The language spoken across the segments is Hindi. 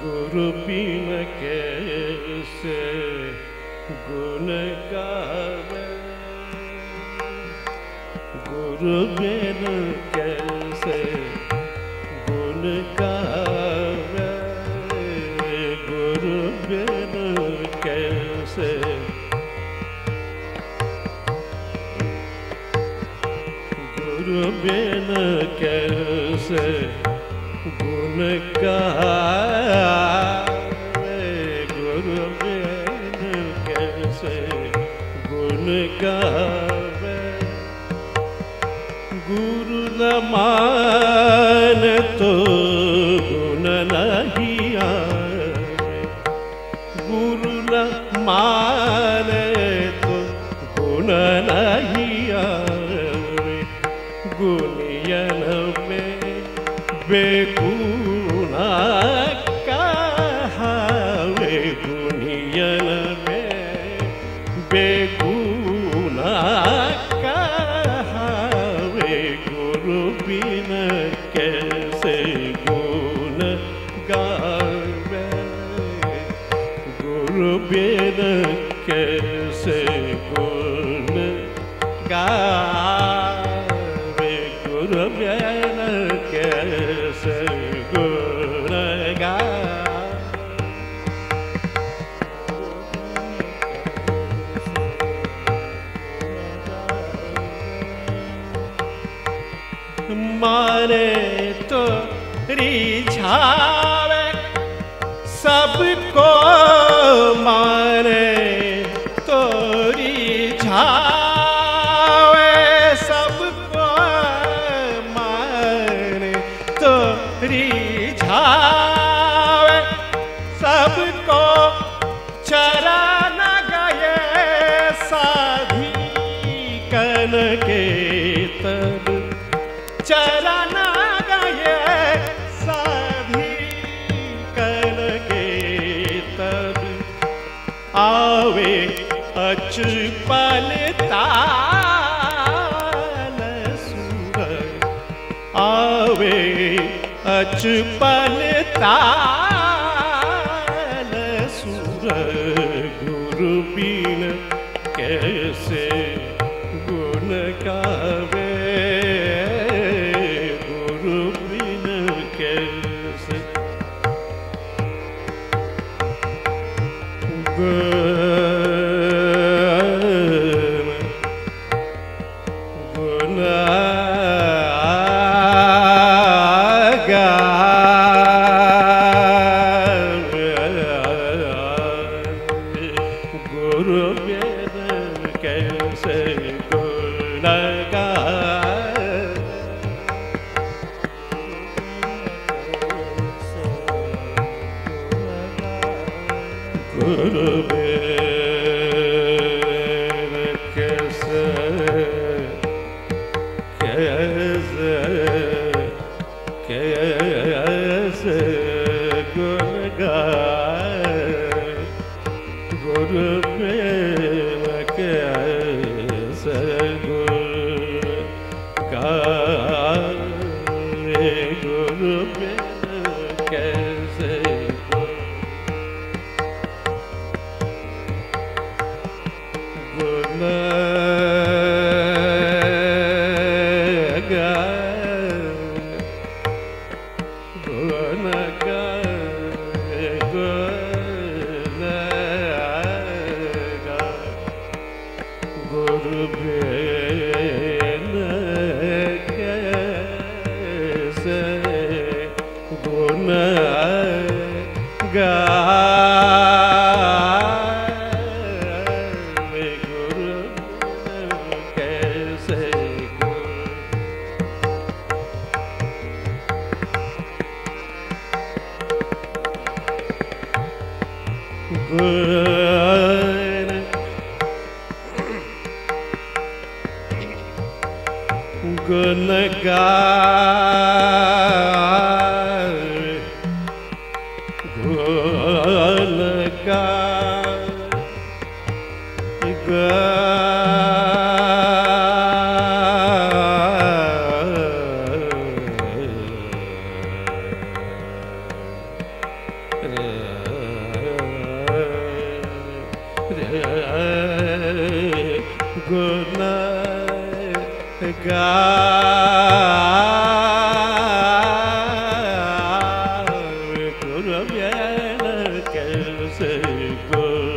गुरु बिन कैसे गुण गावे, गुरु बिन कैसे गुण गावे, गुरु बिन कैसे गुरु बिन कैसे गुण गावे, गुरु बिन कैसे गुण गावे। गुरु न माने तो गुण नहीं आवे, गुरु न माने तो गुण नहीं आवे। गुनियन में बेगुना कहावे, गुनियन में बेगुना कहावे। गुरु बिन कैसे गुण गावे, गुरु बिन कैसे गुण गावे, गुरु बिन कैसे गुण गावे। माने तो रिझावे सबको, माने तो रिझावे सबको, माने तो रिझावे सबको। चरण गए साधी कन के तब, चरण गए साधी कन के तब। आवे अचपल ताल सुर, आवे अचपल ताल सुर। गुरु बिन कैसे गुण गावे, गुरु बिन कैसे गुण गावे। गुरु बिन कैसे गुण गावे, गुरु बिन कैसे कैसे कैसे गुण गावे। गुरु बिन कैसे गुण गावे, गुरु बिन कैसे गुण गावे, गुण गावे, गुण गावे। गुरु बिन कैसे गावे गुण गुरु बिना कैसे गुण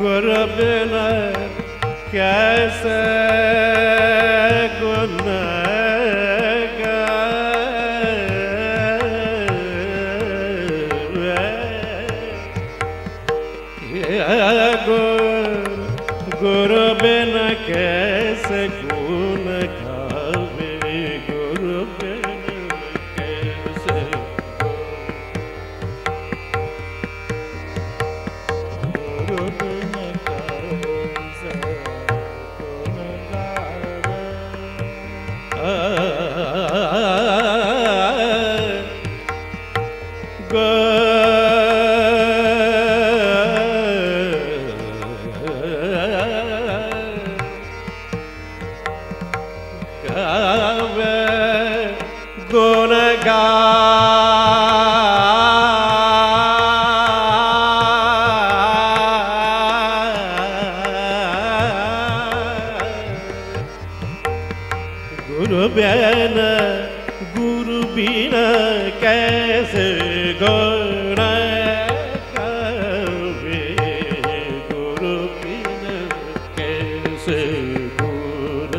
गुरु बिना कैसे गुण गावे गुरु बिना कैसे गुरु बिना कैसे गुण गावे गुण गुरु बिना कैसे गुण गावे गुरु बिना कैसे गुण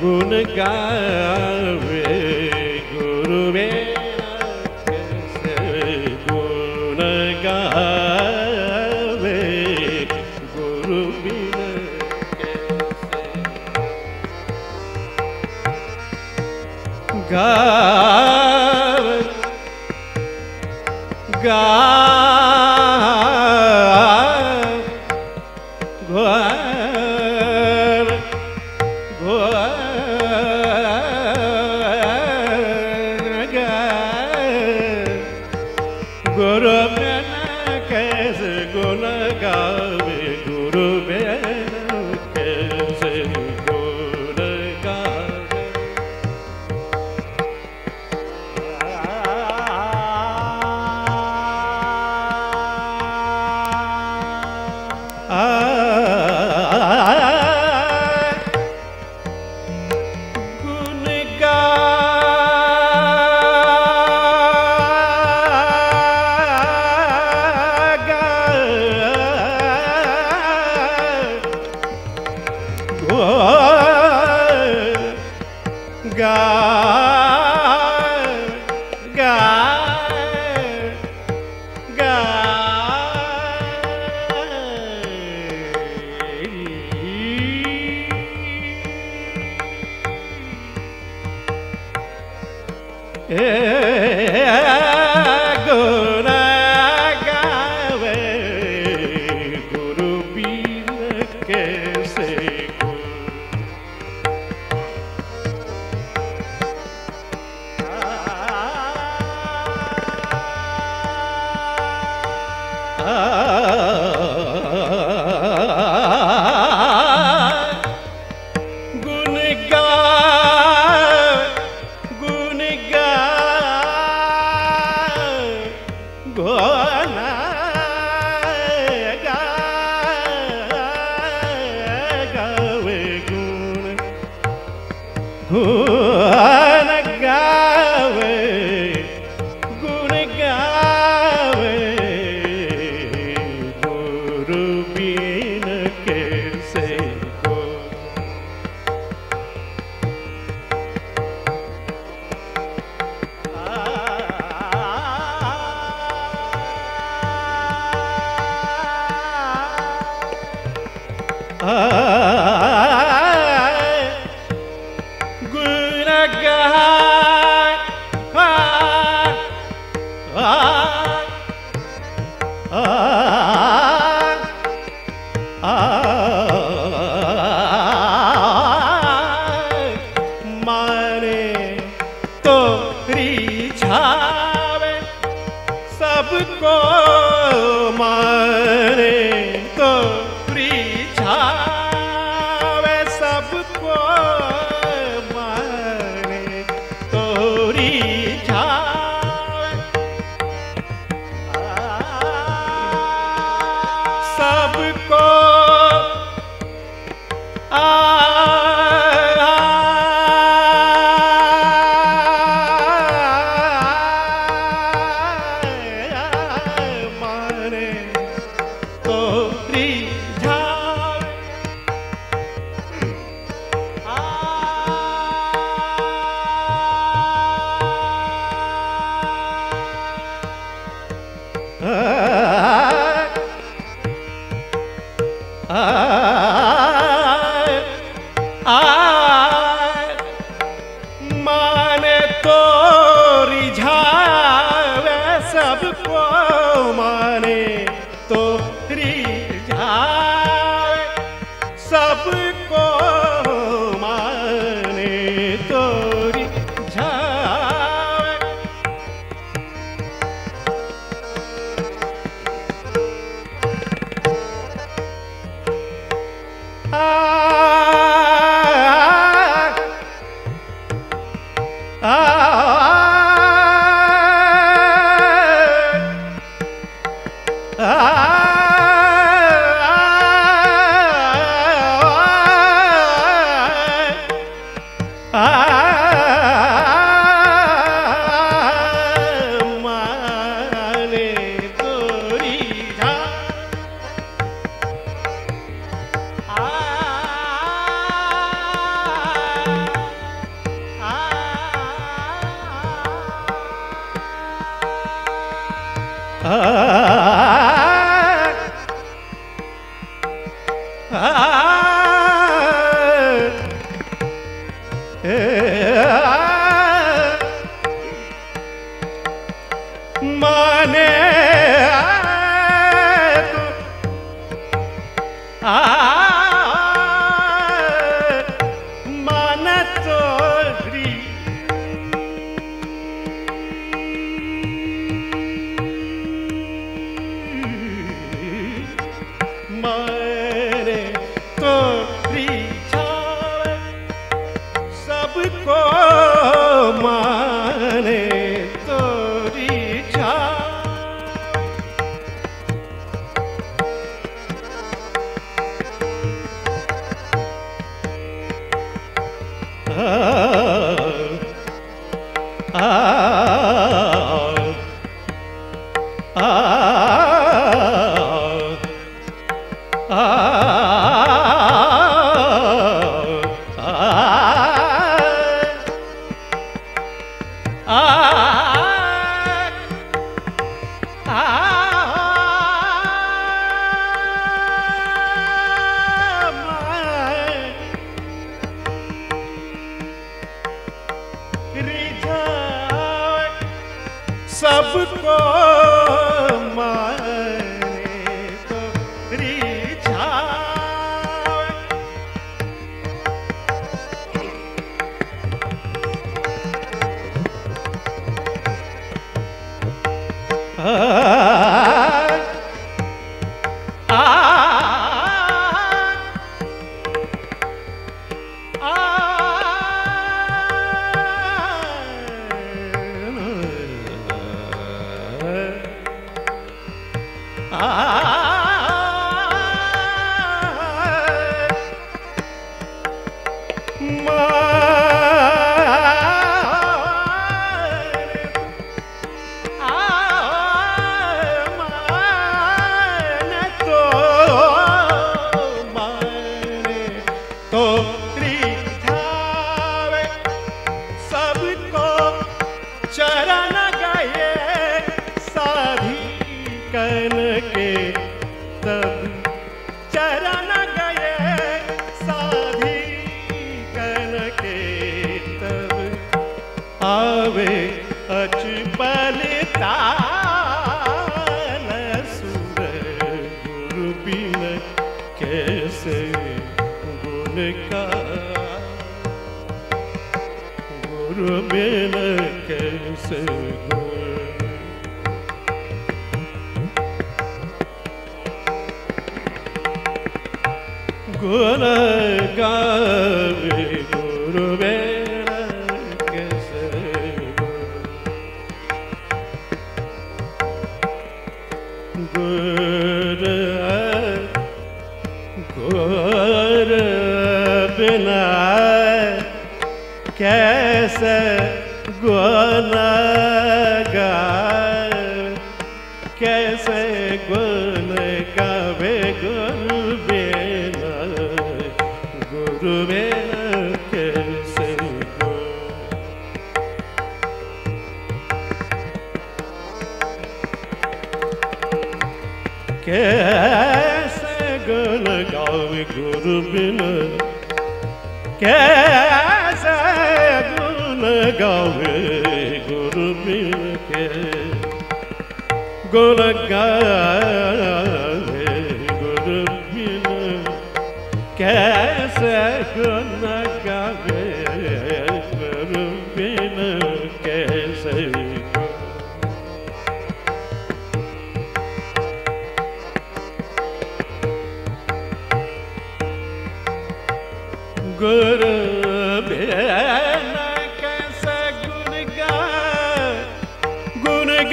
गुण गावे गुरु बिना कैसे गुण गावे गुरु बिना कैसे गावे गुरु बिना कैसे गुण गावे गुरु बिना कैसे गुण गावे गुण गुण गावे गुरु बिना कैसे रिझावे सबको माने तो रिझावे सबको माने तो रिझावे सबको माने तो रिझावे सबको माने तो रिझावे सबको माने तो रिझावे माने तो माने माने तो माने तो रिझावे सबको माने तो सबको माने तो चरण गए साधी कन के तब चरण गए साधी कन के तब आवे अचपलता सुर गुरु बिन कैसे गुण का गुरु बिन कैसे गुण गुण गावे गुरु मेरा कैसे गुर गुर बिना कैसे गुण गावे कैसे गुण गावे गुरु बिना गुरु बिना कैसे कैसे गुण गावे गुरु बिना कैसे गुण गावे गुरु बिना के गुण गावे गुरु बिना कैसे गुण गावे गुरु बिना कैसे गुरु बिना कैसे गुण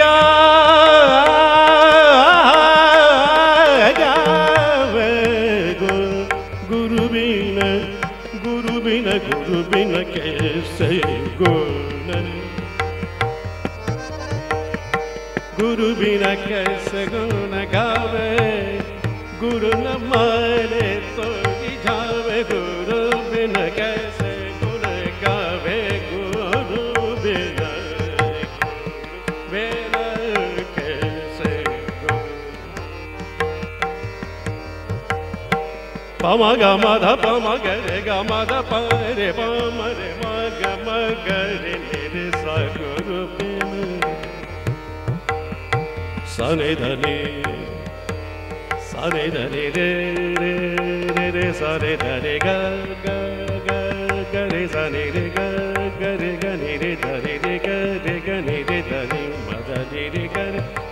गावे गुरु बिना गुरु बिना कैसे गुण गुरु बिना कैसे गुण गावे गुरु न माने तो जावे गुरु बिना कैसे गुण गावे गुरु बिना कैसे पम ग म ध पम ग रे ग म ध प रे पम रे म ग रे रे सा गुरु बिना सने धने सारे धरे रे रे रे रे सारे धरे ग ग ग ग रे सारे रे ग ग रे ग नि रे धरे रे ग रे ग नि रे धनि म ध नि रे ग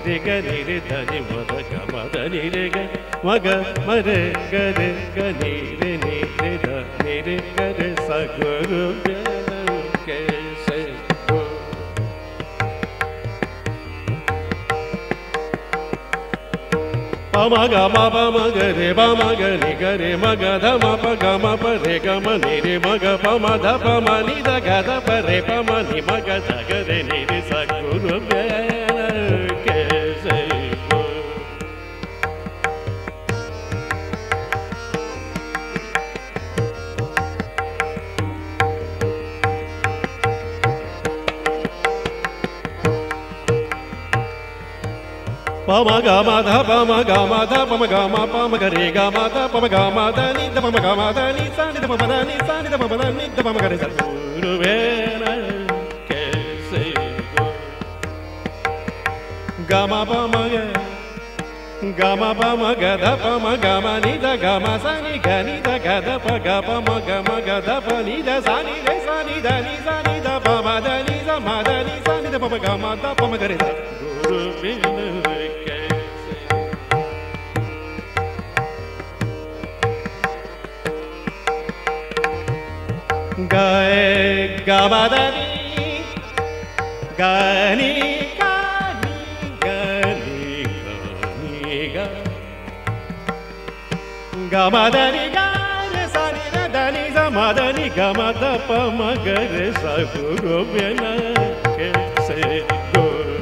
रे ग नि रे धनि म ध ग म ध नि रे ग म ग म रे ग रे ग नि रे ध नि रे ग रे सा गुरु बिना कैसे पम ग म प म ग रे प म ग नि ग रे म ग ध म प ग म प रे ग म नि रे म ग प म ध प म नि ध ग ध प रे प म नि म ग ध ग रे नि रे सा गुरु बिना कैसे पम ग म ध प म ग म ध प म ग म प म ग रे ग म ध प म ग म ध नि ध प म ग म ध नि सा नि ध प म ध नि सा नि ध प म ध नि ध प म ग रे सा गुरु बिना कैसे ग म प म ग ग म प म ग ध प म ग म नि ध ग म सा नि ग नि ध ग ध प ग प म ग ध प नि ध सा नि रे सा नि ध नि सा नि ध प म ध नि सा म ध नि सा नि ध प म ग म ध प म ग रे सा गुरु बिना गाए गाबादनी गानी गानी गानी गानी गा गाबादनी गारे सानी रे दानी समादनी गामाद प मगरे सा गुरु बिना कैसे गुरु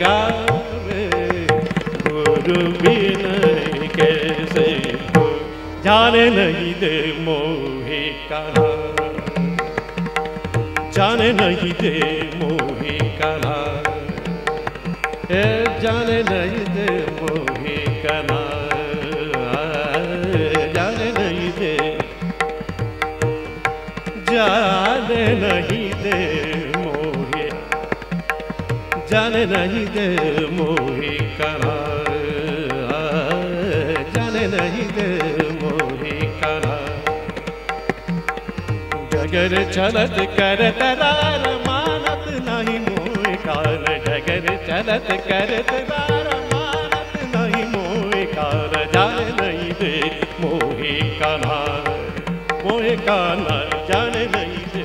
गावे गुरु बिन कैसे हो जाने नहीं दे मोहे कान्हा जाने नहीं दे मोहे कान्हा जाने नहीं दे मोहे कान्हा जाने नहीं दे जाने नहीं दे मोहे जाने नहीं दे मोहे कान्हा जाने नहीं दे मोहे कान्हा डगर चलत करत रार मानत नहीं मोहे काल डगर चलत करत रार मानत नहीं मोहे काल जाने नहीं दे मोहे कान्हा मोहे कान्हा जाने नहीं दे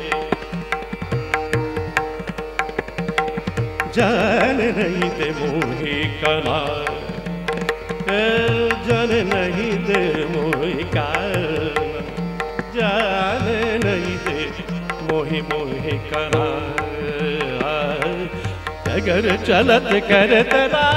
जाने नहीं दे मोहे कान्हा जाने नहीं दे मोहे कान्हा जाने नहीं दे मोहे मोहे कान्हा डगर चलत करत रार